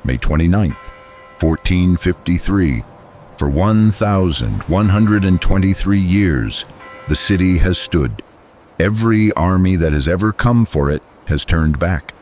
May 29th, 1453. For 1,123 years, the city has stood. Every army that has ever come for it has turned back.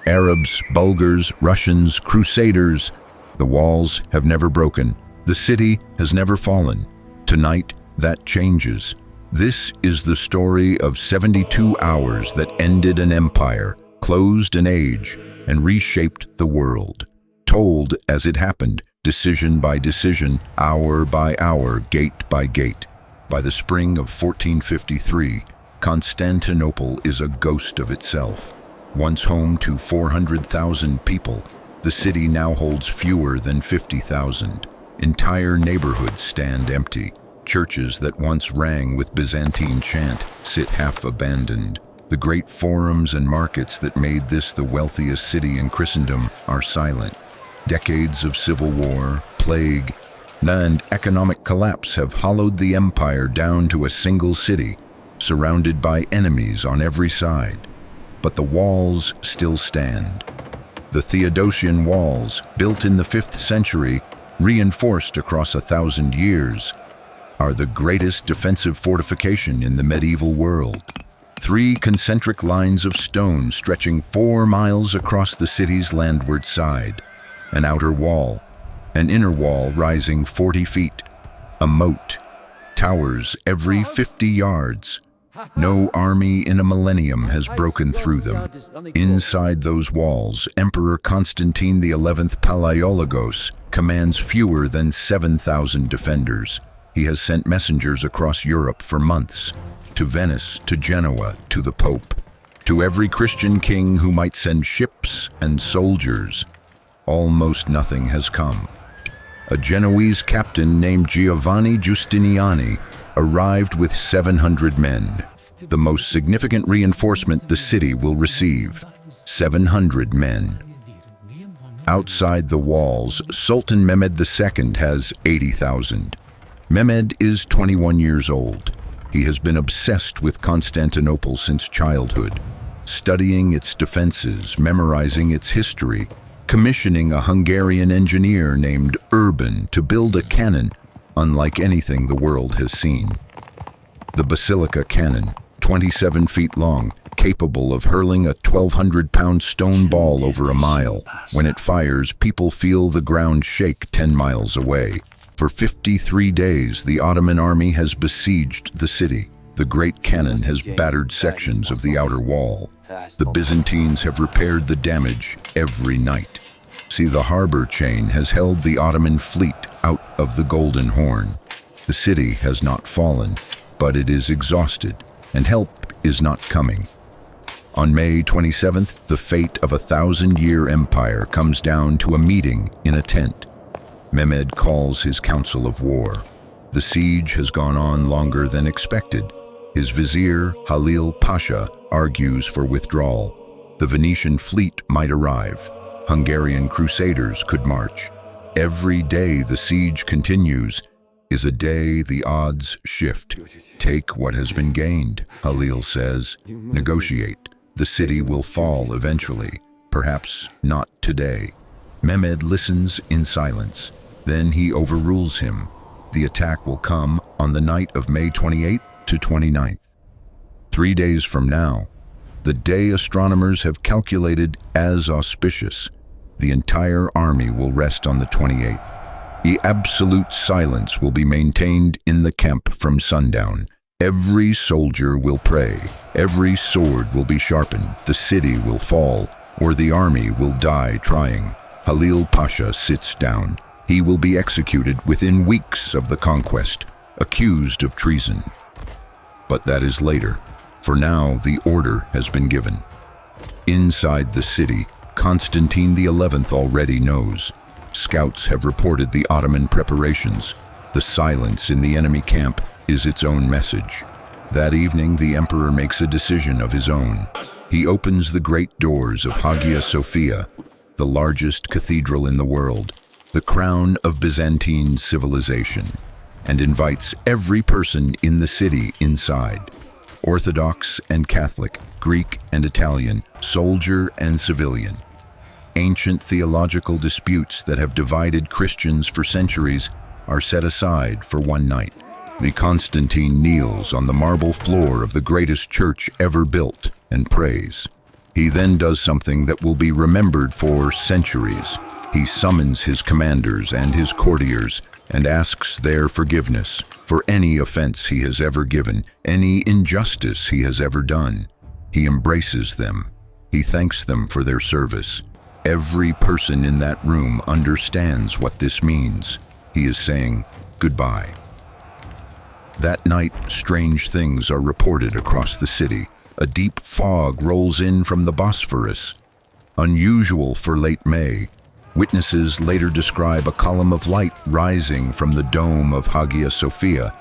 Arabs, Bulgars, Russians, Crusaders. The walls have never broken. The city has never fallen. Tonight, that changes. This is the story of 72 hours that ended an empire, closed an age, and reshaped the world. Told as it happened, decision by decision, hour by hour, gate by gate. By the spring of 1453, Constantinople is a ghost of itself. Once home to 400,000 people, the city now holds fewer than 50,000. Entire neighborhoods stand empty. Churches that once rang with Byzantine chant sit half abandoned. The great forums and markets that made this the wealthiest city in Christendom are silent. Decades of civil war, plague, and economic collapse have hollowed the empire down to a single city, surrounded by enemies on every side. But the walls still stand. The Theodosian walls, built in the 5th century, reinforced across 1,000 years, are the greatest defensive fortification in the medieval world. 3 concentric lines of stone stretching 4 miles across the city's landward side. An outer wall, an inner wall rising 40 feet, a moat, towers every 50 yards. No army in a millennium has broken through them. Inside those walls, Emperor Constantine XI Palaiologos commands fewer than 7,000 defenders. He has sent messengers across Europe for months, to Venice, to Genoa, to the Pope, to every Christian king who might send ships and soldiers. Almost nothing has come. A Genoese captain named Giovanni Giustiniani arrived with 700 men, the most significant reinforcement the city will receive. 700 men. Outside the walls, Sultan Mehmed II has 80,000. Mehmed is 21 years old. He has been obsessed with Constantinople since childhood, studying its defenses, memorizing its history, commissioning a Hungarian engineer named Urban to build a cannon unlike anything the world has seen. The Basilica Cannon, 27 feet long, capable of hurling a 1,200-pound stone ball over a mile. When it fires, people feel the ground shake 10 miles away. For 53 days, the Ottoman army has besieged the city. The great cannon has battered sections of the outer wall. The Byzantines have repaired the damage every night. See, the harbor chain has held the Ottoman fleet out of the Golden Horn. The city has not fallen, but it is exhausted, and help is not coming. On May 27th, the fate of a 1,000-year empire comes down to a meeting in a tent. Mehmed calls his council of war. The siege has gone on longer than expected. His vizier, Halil Pasha, argues for withdrawal. The Venetian fleet might arrive. Hungarian crusaders could march. Every day the siege continues is a day the odds shift. Take what has been gained, Halil says. Negotiate. The city will fall eventually. Perhaps not today. Mehmed listens in silence. Then he overrules him. The attack will come on the night of May 28th to 29th. 3 days from now, the day astronomers have calculated as auspicious. The entire army will rest on the 28th. The absolute silence will be maintained in the camp from sundown. Every soldier will pray. Every sword will be sharpened. The city will fall, or the army will die trying. Halil Pasha sits down. He will be executed within weeks of the conquest, accused of treason. But that is later. For now, the order has been given. Inside the city, Constantine XI already knows. Scouts have reported the Ottoman preparations. The silence in the enemy camp is its own message. That evening, the emperor makes a decision of his own. He opens the great doors of Hagia Sophia, the largest cathedral in the world, the crown of Byzantine civilization, and invites every person in the city inside. Orthodox and Catholic, Greek and Italian, soldier and civilian. Ancient theological disputes that have divided Christians for centuries are set aside for one night. Constantine kneels on the marble floor of the greatest church ever built and prays. He then does something that will be remembered for centuries. He summons his commanders and his courtiers and asks their forgiveness for any offense he has ever given, any injustice he has ever done. He embraces them. He thanks them for their service. Every person in that room understands what this means. He is saying goodbye. That night, strange things are reported across the city. A deep fog rolls in from the Bosphorus. Unusual for late May, witnesses later describe a column of light rising from the dome of Hagia Sophia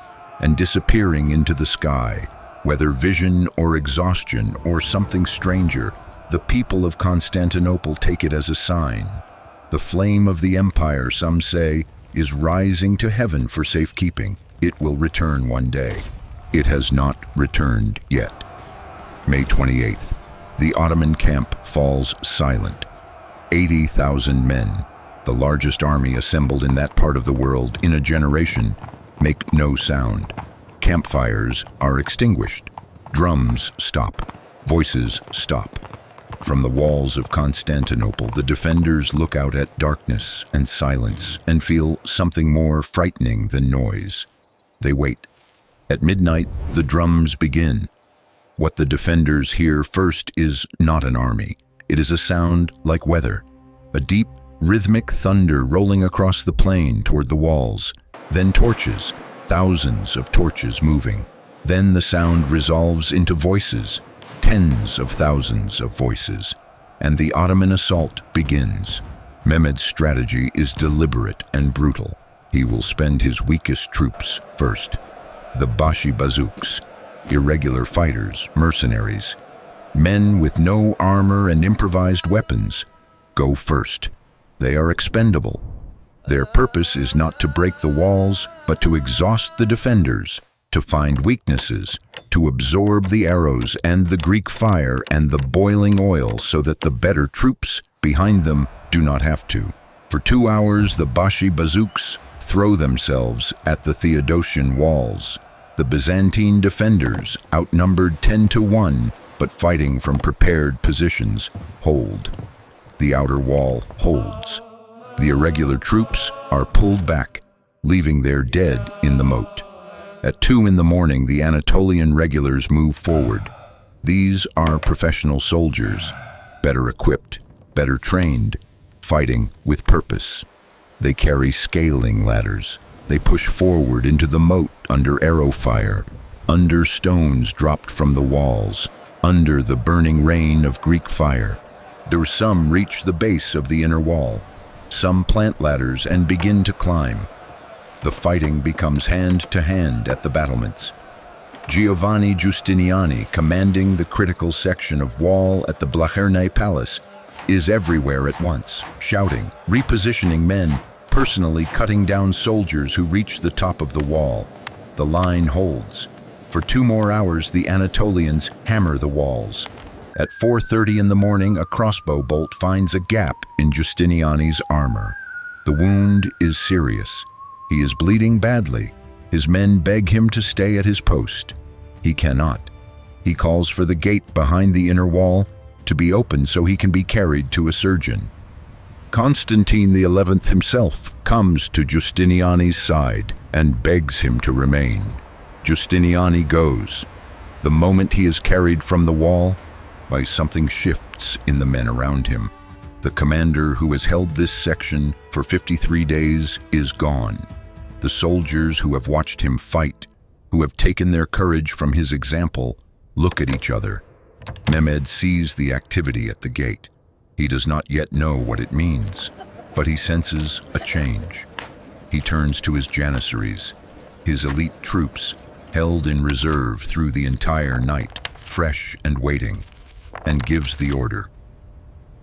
and disappearing into the sky. Whether vision or exhaustion or something stranger, the people of Constantinople take it as a sign. The flame of the empire, some say, is rising to heaven for safekeeping. It will return one day. It has not returned yet. May 28th, the Ottoman camp falls silent. 80,000 men, the largest army assembled in that part of the world in a generation, make no sound. Campfires are extinguished. Drums stop. Voices stop. From the walls of Constantinople, the defenders look out at darkness and silence and feel something more frightening than noise. They wait. At midnight, the drums begin. What the defenders hear first is not an army. It is a sound like weather, a deep, rhythmic thunder rolling across the plain toward the walls. Then torches, thousands of torches moving. Then the sound resolves into voices, tens of thousands of voices, and the Ottoman assault begins. Mehmed's strategy is deliberate and brutal. He will spend his weakest troops first. The Bashi Bazouks, irregular fighters, mercenaries, men with no armor and improvised weapons, go first. They are expendable. Their purpose is not to break the walls, but to exhaust the defenders, to find weaknesses, to absorb the arrows and the Greek fire and the boiling oil so that the better troops behind them do not have to. For 2 hours, the Bashi Bazouks throw themselves at the Theodosian walls. The Byzantine defenders, outnumbered 10-1, but fighting from prepared positions, hold. The outer wall holds. The irregular troops are pulled back, leaving their dead in the moat. At 2 in the morning, the Anatolian regulars move forward. These are professional soldiers, better equipped, better trained, fighting with purpose. They carry scaling ladders. They push forward into the moat under arrow fire, under stones dropped from the walls, under the burning rain of Greek fire. Some reach the base of the inner wall. Some plant ladders and begin to climb. The fighting becomes hand-to-hand at the battlements. Giovanni Giustiniani, commanding the critical section of wall at the Blachernay Palace, is everywhere at once, shouting, repositioning men, personally cutting down soldiers who reach the top of the wall. The line holds. For 2 more hours, the Anatolians hammer the walls. At 4:30 in the morning, a crossbow bolt finds a gap in Giustiniani's armor. The wound is serious. He is bleeding badly. His men beg him to stay at his post. He cannot. He calls for the gate behind the inner wall to be opened so he can be carried to a surgeon. Constantine XI himself comes to Giustiniani's side and begs him to remain. Giustiniani goes. The moment he is carried from the wall, something shifts in the men around him. The commander who has held this section for 53 days is gone. The soldiers who have watched him fight, who have taken their courage from his example, look at each other. Mehmed sees the activity at the gate. He does not yet know what it means, but he senses a change. He turns to his janissaries, his elite troops, held in reserve through the entire night, fresh and waiting, and gives the order.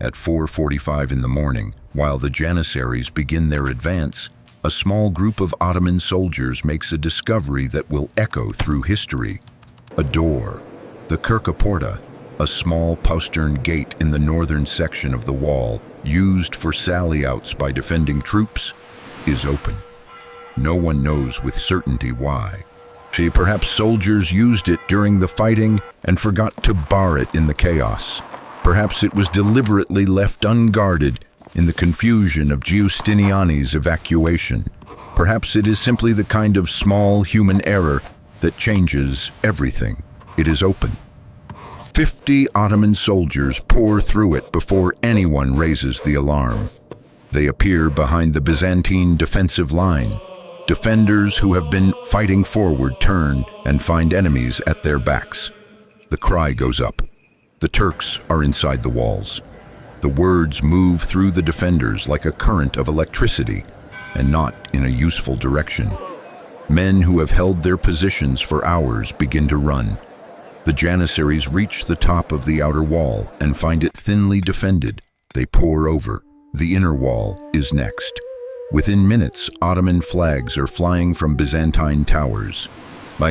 At 4:45 in the morning, while the janissaries begin their advance, a small group of Ottoman soldiers makes a discovery that will echo through history. A door, the Kirka Porta, a small postern gate in the northern section of the wall, used for sally-outs by defending troops, is open. No one knows with certainty why. Perhaps soldiers used it during the fighting and forgot to bar it in the chaos. Perhaps it was deliberately left unguarded in the confusion of Giustiniani's evacuation. Perhaps it is simply the kind of small human error that changes everything. It is open. 50 Ottoman soldiers pour through it before anyone raises the alarm. They appear behind the Byzantine defensive line. Defenders who have been fighting forward turn and find enemies at their backs. The cry goes up. The Turks are inside the walls. The words move through the defenders like a current of electricity, and not in a useful direction. Men who have held their positions for hours begin to run. The Janissaries reach the top of the outer wall and find it thinly defended. They pour over. The inner wall is next. Within minutes, Ottoman flags are flying from Byzantine towers.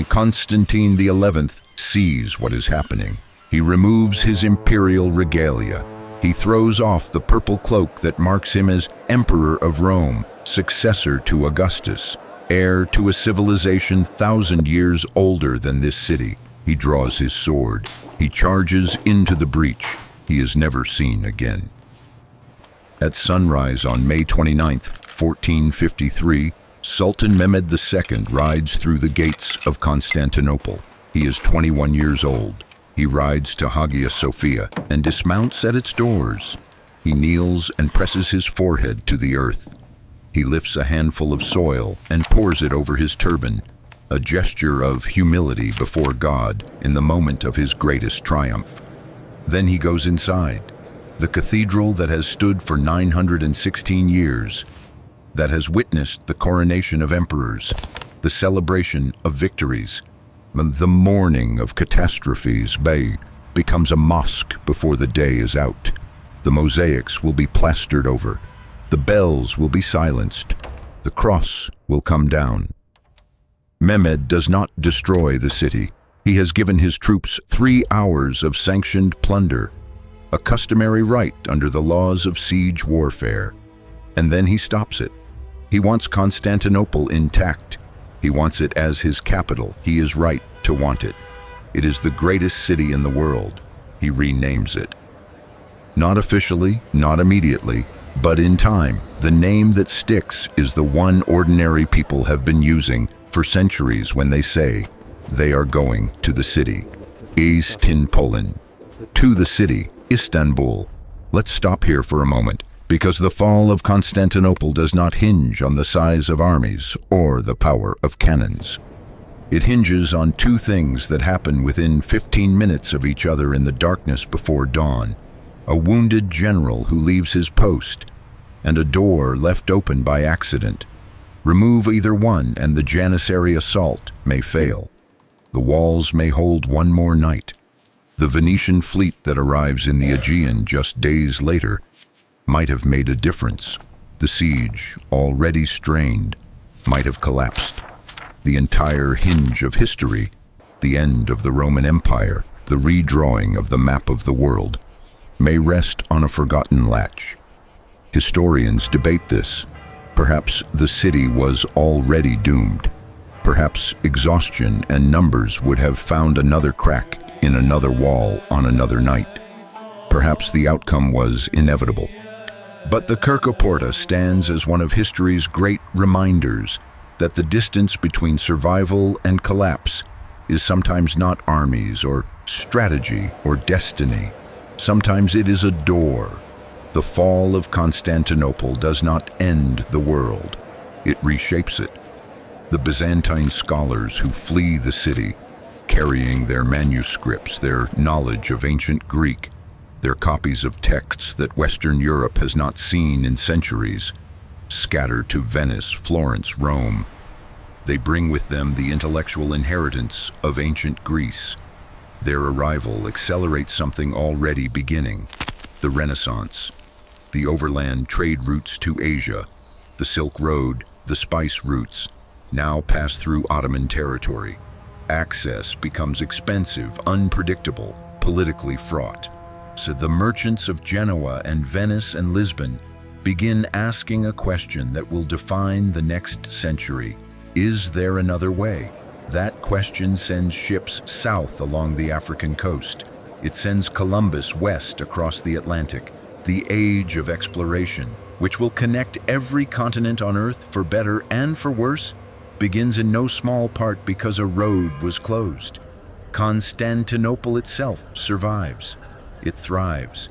Constantine XI sees what is happening. He removes his imperial regalia. He throws off the purple cloak that marks him as Emperor of Rome, successor to Augustus, heir to a civilization 1,000 years older than this city. He draws his sword. He charges into the breach. He is never seen again. At sunrise on May 29th, 1453, Sultan Mehmed II rides through the gates of Constantinople. He is 21 years old. He rides to Hagia Sophia and dismounts at its doors. He kneels and presses his forehead to the earth. He lifts a handful of soil and pours it over his turban, a gesture of humility before God in the moment of his greatest triumph. Then he goes inside, the cathedral that has stood for 916 years, that has witnessed the coronation of emperors, the celebration of victories, the mourning of catastrophes. Becomes a mosque before the day is out. The mosaics will be plastered over. The bells will be silenced. The cross will come down. Mehmed does not destroy the city. He has given his troops 3 hours of sanctioned plunder, a customary right under the laws of siege warfare. And then he stops it. He wants Constantinople intact. He wants it as his capital. He is right to want it. It is the greatest city in the world. He renames it. Not officially, not immediately, but in time. The name that sticks is the one ordinary people have been using for centuries when they say they are going to the city. Poland. To the city, Istanbul. Let's stop here for a moment, because the fall of Constantinople does not hinge on the size of armies or the power of cannons. It hinges on 2 things that happen within 15 minutes of each other in the darkness before dawn: a wounded general who leaves his post, and a door left open by accident. Remove either one and the Janissary assault may fail. The walls may hold one more night. The Venetian fleet that arrives in the Aegean just days later might have made a difference. The siege, already strained, might have collapsed. The entire hinge of history, the end of the Roman Empire, the redrawing of the map of the world, may rest on a forgotten latch. Historians debate this. Perhaps the city was already doomed. Perhaps exhaustion and numbers would have found another crack in another wall on another night. Perhaps the outcome was inevitable. But the Kirkoporta stands as one of history's great reminders that the distance between survival and collapse is sometimes not armies or strategy or destiny. Sometimes it is a door. The fall of Constantinople does not end the world. It reshapes it. The Byzantine scholars who flee the city, carrying their manuscripts, their knowledge of ancient Greek, their copies of texts that Western Europe has not seen in centuries, scatter to Venice, Florence, Rome. They bring with them the intellectual inheritance of ancient Greece. Their arrival accelerates something already beginning: the Renaissance. The overland trade routes to Asia, the Silk Road, the spice routes, now pass through Ottoman territory. Access becomes expensive, unpredictable, politically fraught. So the merchants of Genoa and Venice and Lisbon begin asking a question that will define the next century. Is there another way? That question sends ships south along the African coast. It sends Columbus west across the Atlantic. The age of exploration, which will connect every continent on Earth for better and for worse, begins in no small part because a road was closed. Constantinople itself survives. It thrives.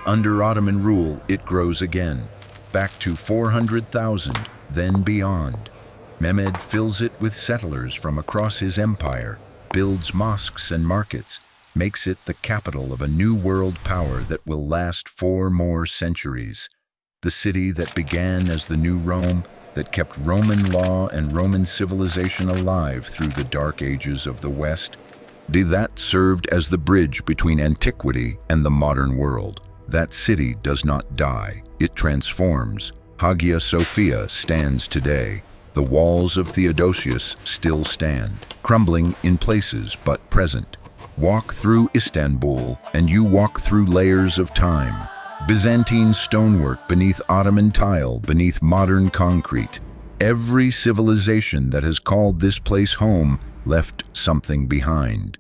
Under Ottoman rule, it grows again, back to 400,000, then beyond. Mehmed fills it with settlers from across his empire, builds mosques and markets, makes it the capital of a new world power that will last 4 more centuries. The city that began as the New Rome, that kept Roman law and Roman civilization alive through the dark ages of the West, that served as the bridge between antiquity and the modern world. That city does not die, it transforms. Hagia Sophia stands today. The walls of Theodosius still stand, crumbling in places but present. Walk through Istanbul, and you walk through layers of time. Byzantine stonework beneath Ottoman tile, beneath modern concrete. Every civilization that has called this place home left something behind.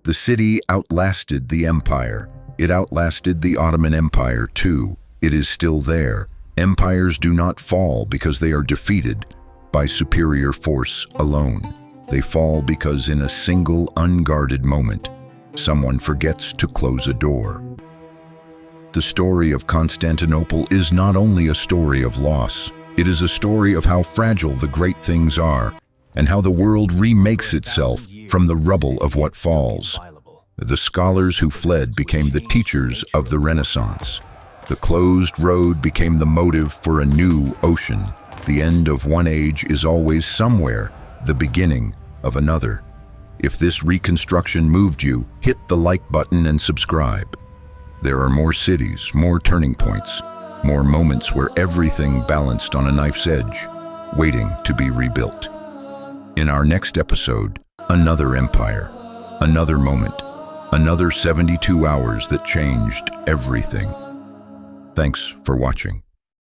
The city outlasted the empire. It outlasted the Ottoman Empire too. It is still there. Empires do not fall because they are defeated by superior force alone. They fall because in a single unguarded moment, someone forgets to close a door. The story of Constantinople is not only a story of loss, it is a story of how fragile the great things are and how the world remakes itself from the rubble of what falls. The scholars who fled became the teachers of the Renaissance. The closed road became the motive for a new ocean. The end of one age is always somewhere the beginning of another. If this reconstruction moved you, hit the like button and subscribe. There are more cities, more turning points, more moments where everything balanced on a knife's edge, waiting to be rebuilt. In our next episode, another empire, another moment, another 72 hours that changed everything. Thanks for watching.